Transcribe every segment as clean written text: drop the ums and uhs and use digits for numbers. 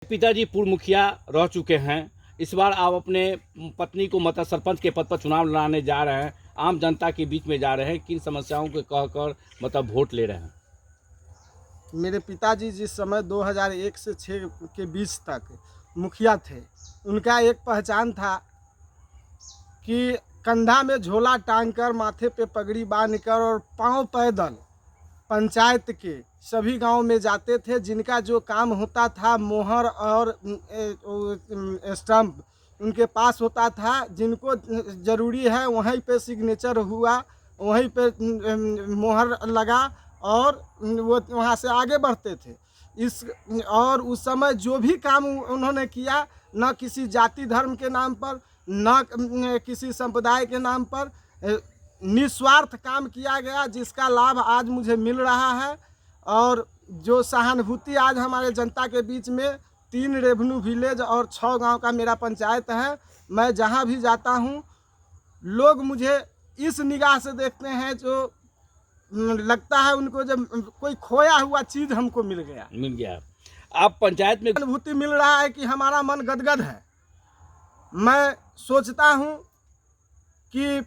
पिताजी पूर्व मुखिया रह चुके हैं। इस बार आप अपने पत्नी को मतलब सरपंच के पद पर चुनाव लड़ाने जा रहे हैं, आम जनता के बीच में जा रहे हैं, किन समस्याओं को कहकर मतलब वोट ले रहे हैं? मेरे पिताजी जिस समय 2001 से 6 के बीच तक मुखिया थे, उनका एक पहचान था कि कंधा में झोला टांग कर, माथे पे पगड़ी बांध कर और पांव पैदल पंचायत के सभी गांव में जाते थे। जिनका जो काम होता था, मोहर और स्टम्प उनके पास होता था। जिनको ज़रूरी है वहीं पे सिग्नेचर हुआ, वहीं पे मोहर लगा और वो वहाँ से आगे बढ़ते थे। और उस समय जो भी काम उन्होंने किया, न किसी जाति धर्म के नाम पर, न किसी संप्रदाय के नाम पर, निस्वार्थ काम किया गया, जिसका लाभ आज मुझे मिल रहा है। और जो सहानुभूति आज हमारे जनता के बीच में 3 रेवेन्यू विलेज और 6 गांव का मेरा पंचायत है, मैं जहां भी जाता हूं लोग मुझे इस निगाह से देखते हैं जो लगता है उनको जब कोई खोया हुआ चीज़ हमको मिल गया। आप पंचायत में अनुभूति मिल रहा है कि हमारा मन गदगद है। मैं सोचता हूं कि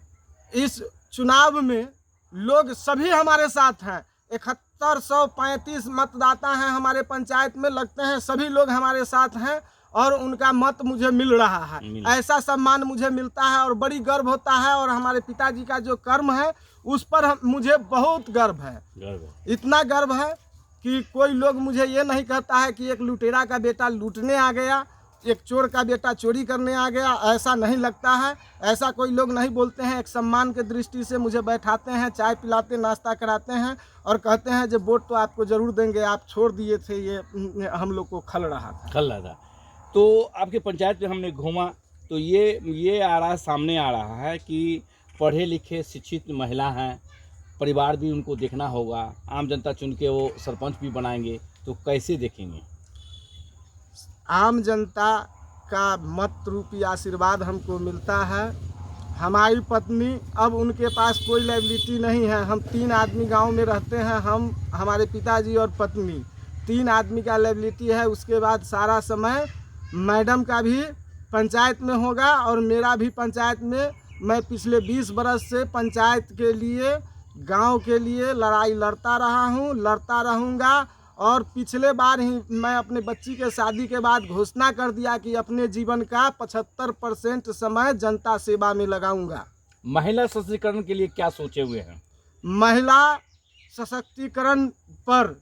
इस चुनाव में लोग सभी हमारे साथ हैं। 7135 मतदाता हैं हमारे पंचायत में, लगते हैं सभी लोग हमारे साथ हैं और उनका मत मुझे मिल रहा है। ऐसा सम्मान मुझे मिलता है और बड़ी गर्व होता है। और हमारे पिताजी का जो कर्म है उस पर मुझे बहुत गर्व है। इतना गर्व है कि कोई लोग मुझे ये नहीं कहता है कि एक लुटेरा का बेटा लूटने आ गया, एक चोर का बेटा चोरी करने आ गया। ऐसा नहीं लगता है, ऐसा कोई लोग नहीं बोलते हैं। एक सम्मान के दृष्टि से मुझे बैठाते हैं, चाय पिलाते, नाश्ता कराते हैं और कहते हैं जब वोट तो आपको ज़रूर देंगे, आप छोड़ दिए थे, ये हम लोग को खल रहा था। तो आपके पंचायत में हमने घूमा तो ये सामने आ रहा है कि पढ़े लिखे शिक्षित महिला हैं, परिवार भी उनको देखना होगा। आम जनता चुन के वो सरपंच भी बनाएंगे तो कैसे देखेंगे? आम जनता का मत रूपी आशीर्वाद हमको मिलता है। हमारी पत्नी, अब उनके पास कोई लायबिलिटी नहीं है। हम 3 आदमी गांव में रहते हैं, हम, हमारे पिताजी और पत्नी, 3 आदमी का लायबिलिटी है। उसके बाद सारा समय मैडम का भी पंचायत में होगा और मेरा भी पंचायत में। मैं पिछले 20 बरस से पंचायत के लिए, गांव के लिए लड़ाई लड़ता रहा हूं, लड़ता रहूंगा। और पिछले बार ही मैं अपने बच्ची के शादी के बाद घोषणा कर दिया कि अपने जीवन का 75% समय जनता सेवा में लगाऊंगा। महिला सशक्तिकरण के लिए क्या सोचे हुए हैं? महिला सशक्तिकरण पर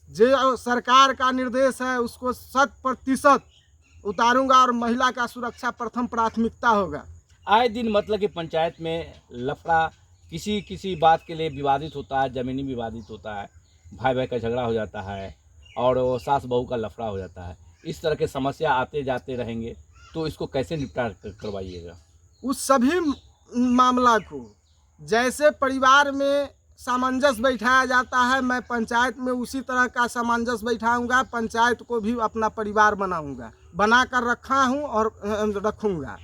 जो सरकार का निर्देश है उसको 100% उतारूंगा और महिला का सुरक्षा प्रथम प्राथमिकता होगा। आए दिन मतलब कि पंचायत में लफड़ा किसी बात के लिए विवादित होता है, ज़मीनी विवादित होता है, भाई भाई का झगड़ा हो जाता है और वो सास बहू का लफड़ा हो जाता है। इस तरह के समस्या आते जाते रहेंगे तो इसको कैसे निपटान करवाइएगा? उस सभी मामला को जैसे परिवार में सामंजस्य बैठाया जाता है, मैं पंचायत में उसी तरह का सामंजस्य बैठाऊंगा। पंचायत को भी अपना परिवार बनाऊंगा, बनाकर रखा हूं और रखूंगा।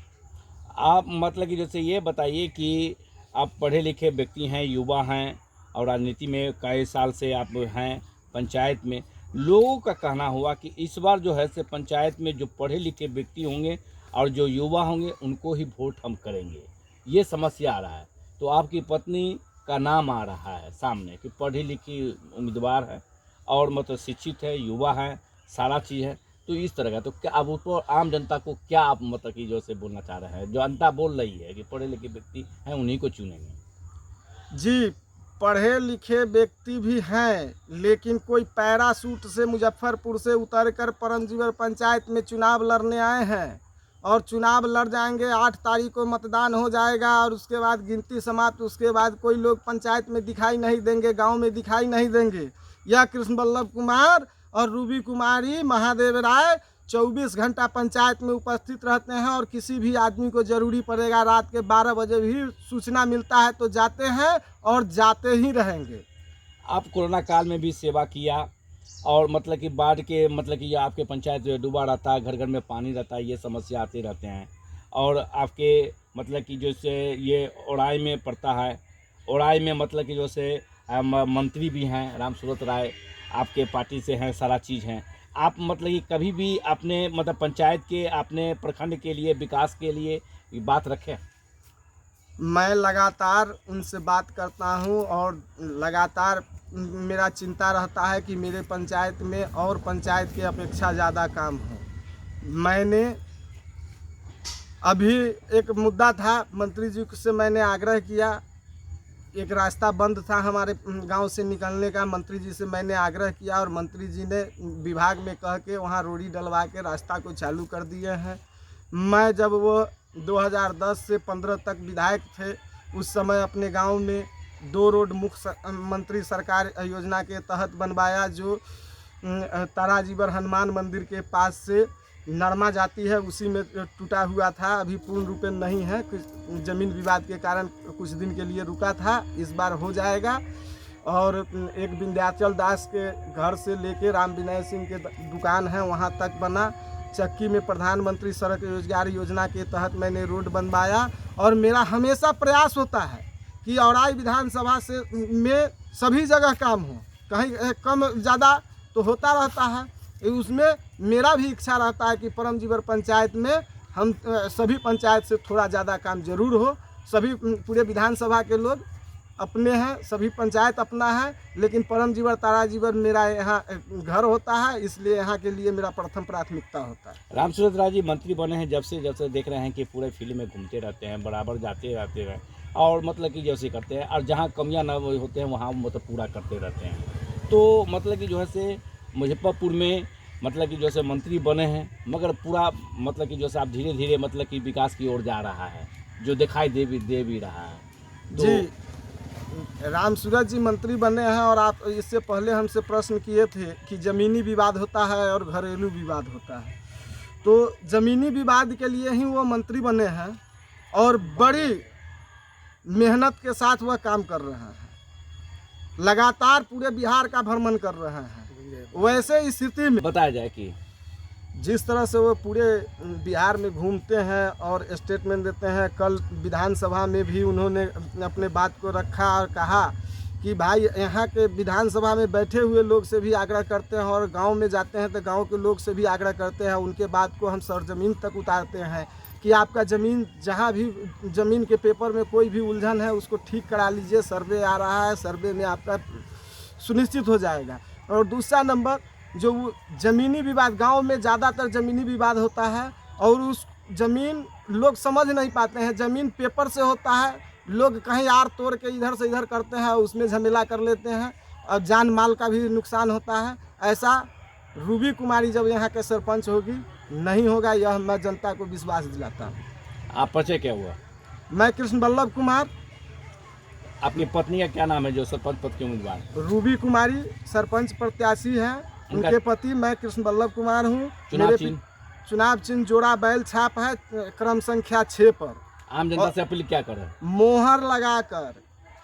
आप मतलब कि जैसे ये बताइए कि आप पढ़े लिखे व्यक्ति हैं, युवा हैं और राजनीति में कई साल से आप हैं पंचायत में। लोगों का कहना हुआ कि इस बार जो है से पंचायत में जो पढ़े लिखे व्यक्ति होंगे और जो युवा होंगे उनको ही वोट हम करेंगे, ये समस्या आ रहा है। तो आपकी पत्नी का नाम आ रहा है सामने कि पढ़ी लिखी उम्मीदवार है और मतलब शिक्षित है, युवा है, सारा चीज़ है। तो इस तरह का तो क्या आप उसको आम जनता को क्या आप मतलब कि जो से बोलना चाह रहे हैं? जो जनता बोल रही है कि पढ़े लिखे व्यक्ति हैं उन्हीं को चुनेंगे। जी, पढ़े लिखे व्यक्ति भी हैं, लेकिन कोई पैराशूट से मुजफ्फरपुर से उतरकर परमजीवर पंचायत में चुनाव लड़ने आए हैं और चुनाव लड़ जाएंगे। 8 तारीख को मतदान हो जाएगा और उसके बाद गिनती समाप्त। उसके बाद कोई लोग पंचायत में दिखाई नहीं देंगे, गांव में दिखाई नहीं देंगे। यह कृष्ण बल्लभ कुमार और रूबी कुमारी, महादेव राय 24 घंटा पंचायत में उपस्थित रहते हैं और किसी भी आदमी को ज़रूरी पड़ेगा रात के 12 बजे भी सूचना मिलता है तो जाते हैं और जाते ही रहेंगे। आप कोरोना काल में भी सेवा किया और मतलब कि बाढ़ के मतलब कि आपके पंचायत डूबा रहता है, घर घर में पानी रहता है, ये समस्या आते रहते हैं। और आपके मतलब कि जैसे ये ओराई में पड़ता है, ओराई में मतलब कि जैसे मंत्री भी हैं राम सूरत राय, आपके पार्टी से हैं, सारा चीज़ हैं। आप मतलब कि कभी भी अपने मतलब पंचायत के अपने प्रखंड के लिए विकास के लिए ये बात रखें? मैं लगातार उनसे बात करता हूं और लगातार मेरा चिंता रहता है कि मेरे पंचायत में और पंचायत की अपेक्षा ज़्यादा काम हो। मैंने अभी एक मुद्दा था, मंत्री जी से मैंने आग्रह किया, एक रास्ता बंद था हमारे गांव से निकलने का, मंत्री जी से मैंने आग्रह किया और मंत्री जी ने विभाग में कह के वहां रोड़ी डलवा के रास्ता को चालू कर दिए हैं। मैं जब वो 2010 से 15 तक विधायक थे, उस समय अपने गांव में 2 रोड मुख्यमंत्री सरकार योजना के तहत बनवाया, जो ताराजीवर हनुमान मंदिर के पास से नरमा जाती है उसी में टूटा हुआ था, अभी पूर्ण रूप में नहीं है, कुछ ज़मीन विवाद के कारण कुछ दिन के लिए रुका था, इस बार हो जाएगा। और एक विंध्याचल दास के घर से लेके राम विनय सिंह के दुकान है वहाँ तक बना। चक्की में प्रधानमंत्री सड़क रोजगार योजना के तहत मैंने रोड बनवाया और मेरा हमेशा प्रयास होता है कि औराई विधानसभा से में सभी जगह काम हो, कहीं कम ज़्यादा तो होता रहता है, उसमें मेरा भी इच्छा रहता है कि परमजीवर पंचायत में हम सभी पंचायत से थोड़ा ज़्यादा काम जरूर हो। सभी पूरे विधानसभा के लोग अपने हैं, सभी पंचायत अपना है, लेकिन परमजीवर ताराजीवर मेरा यहाँ घर होता है, इसलिए यहाँ के लिए मेरा प्रथम प्राथमिकता होता है। रामसूरत राय जी मंत्री बने हैं जब से देख रहे हैं कि पूरे फील्ड में घूमते रहते हैं, बराबर जाते रहते हैं और मतलब कि जैसे करते हैं और जहाँ कमियाँ ना होते हैं वहाँ मतलब पूरा करते रहते हैं। तो मतलब कि जो है से मुजफ्फरपुर में मतलब कि जैसे मंत्री बने हैं, मगर पूरा मतलब कि जैसे आप धीरे धीरे मतलब कि विकास की ओर जा रहा है, जो दिखाई दे भी रहा है। तो जी, रामसूरत जी मंत्री बने हैं और आप इससे पहले हमसे प्रश्न किए थे कि ज़मीनी विवाद होता है और घरेलू विवाद होता है, तो ज़मीनी विवाद के लिए ही वो मंत्री बने हैं और बड़ी मेहनत के साथ वह काम कर रहे हैं, लगातार पूरे बिहार का भ्रमण कर रहे हैं। वैसे स्थिति में बताया जाए कि जिस तरह से वो पूरे बिहार में घूमते हैं और स्टेटमेंट देते हैं, कल विधानसभा में भी उन्होंने अपने बात को रखा और कहा कि भाई यहाँ के विधानसभा में बैठे हुए लोग से भी आग्रह करते हैं और गांव में जाते हैं तो गांव के लोग से भी आग्रह करते हैं, उनके बात को हम सरजमीन तक उतारते हैं कि आपका ज़मीन जहाँ भी ज़मीन के पेपर में कोई भी उलझन है उसको ठीक करा लीजिए, सर्वे आ रहा है, सर्वे में आपका सुनिश्चित हो जाएगा। और दूसरा नंबर, जो ज़मीनी विवाद गांव में ज़्यादातर ज़मीनी विवाद होता है और उस ज़मीन लोग समझ नहीं पाते हैं, ज़मीन पेपर से होता है, लोग कहीं आर तोड़ के इधर से इधर करते हैं, उसमें झमेला कर लेते हैं और जान माल का भी नुकसान होता है। ऐसा रूबी कुमारी जब यहाँ के सरपंच होगी नहीं होगा, यह मैं जनता को विश्वास दिलाता हूँ। आप परिचय क्या हुआ? मैं कृष्ण बल्लभ कुमार। आपकी पत्नी का क्या नाम है जो सरपंच पद के उम्मीदवार? रूबी कुमारी सरपंच प्रत्याशी हैं, उनके पति मैं कृष्ण बल्लभ कुमार हूँ। चुनाव चिन्ह जोड़ा बैल छाप है, क्रम संख्या 6 पर। आम जनता से अपील क्या करें? मोहर लगाकर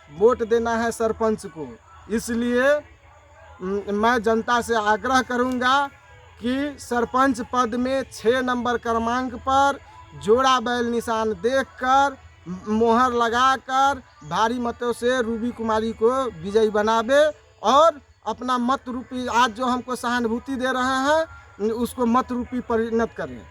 वोट देना है सरपंच को, इसलिए मैं जनता से आग्रह करूंगा कि सरपंच पद में 6 नंबर क्रमांक पर जोड़ा बैल निशान देखकर मोहर लगाकर भारी मतों से रूबी कुमारी को विजयी बनावे और अपना मत रूपी आज जो हमको सहानुभूति दे रहे हैं उसको मत रूपी परिणत करें।